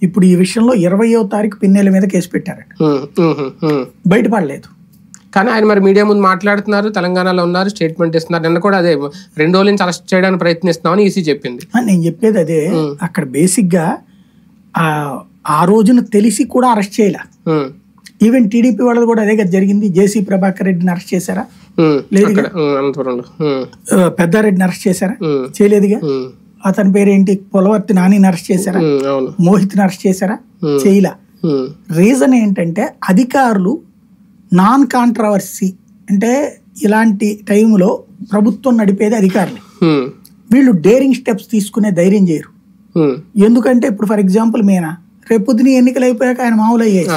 ఇప్పుడు ఈ విషయంలో 20వ తారీఖు పిన్నెల మీద కేసు పెట్టారట, బయటపడలేదు. కానీ ఆయన మరి మీడియా ముందు మాట్లాడుతున్నారు, తెలంగాణలో ఉన్నారు, స్టేట్మెంట్ ఇస్తున్నారు. నిన్న కూడా అదే 2 రోజుల నుంచి అరెస్ట్ చేయడానికి ప్రయత్నిస్తున్నామని ఈసీ చెప్పింది. నేను చెప్పేది అదే, అక్కడ బేసిక్ గా ఆ రోజున తెలిసి కూడా అరెస్ట్ చేయలే. ఈవెన్ టీడీపీ వాళ్ళది కూడా అదే కదా జరిగింది. జేసీ ప్రభాకర్ రెడ్డిని అరెస్ట్ చేశారా? లేదు. పెద్దారెడ్డిని అరెస్ట్ చేశారా? చేయలేదుగా. అతని పేరేంటి, పొలవర్తి నానిని అరెస్ట్ చేశారా? మోహిత్ని అరెస్ట్ చేశారా? చేయలే. రీజన్ ఏంటంటే అధికారులు నాన్ కాంట్రవర్సీ, అంటే ఇలాంటి టైంలో ప్రభుత్వం నడిపేది అధికారులు, వీళ్ళు డేరింగ్ స్టెప్స్ తీసుకునే ధైర్యం చేయరు. ఎందుకంటే ఇప్పుడు ఫర్ ఎగ్జాంపుల్ మీనా రేపు పొద్దున ఎన్నికలు అయిపోయాక ఆయన మామూలు అయ్యాయి,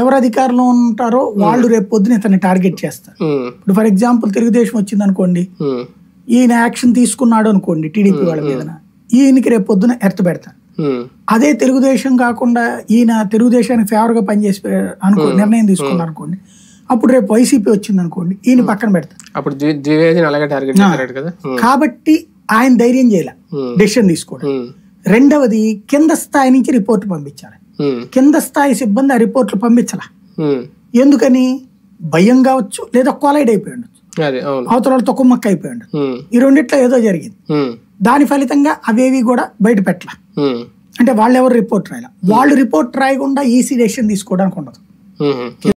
ఎవరు అధికారంలో ఉంటారో వాళ్ళు రేపు పొద్దున ఇతన్ని టార్గెట్ చేస్తారు. ఇప్పుడు ఫర్ ఎగ్జాంపుల్ తెలుగుదేశం వచ్చింది అనుకోండి, ఈయన యాక్షన్ తీసుకున్నాడు అనుకోండి టీడీపీ వాళ్ళ మీద, ఈయనకి రేపు పొద్దున ఎర్త్ పెడతారు. అదే తెలుగుదేశం కాకుండా ఈయన తెలుగుదేశానికి ఫేవర్ గా పనిచేసి నిర్ణయం తీసుకున్నారు అనుకోండి, అప్పుడు రేపు వైసీపీ వచ్చింది అనుకోండి, ఈయన పక్కన పెడతారు. కాబట్టి ఆయన ధైర్యం చేయాల డెసిషన్ తీసుకోవడం. రెండవది కింద స్థాయి నుంచి రిపోర్ట్ పంపించాలి. కింద స్థాయి సిబ్బంది ఆ రిపోర్ట్లు పంపించాల. ఎందుకని? భయం కావచ్చు, లేదా కొలైడ్ అయిపోయి ఉండొచ్చు, అవతలతో కుమ్మక్క అయిపోయి ఉండొచ్చు. ఈ రెండిట్లో ఏదో జరిగింది. దాని ఫలితంగా అవేవి కూడా బయట పెట్టాల. అంటే వాళ్ళు ఎవరు రిపోర్ట్ రాయాల, వాళ్ళు రిపోర్ట్ రాయకుండా ఈసీ డెసిషన్ తీసుకోవడానికి ఉండదు.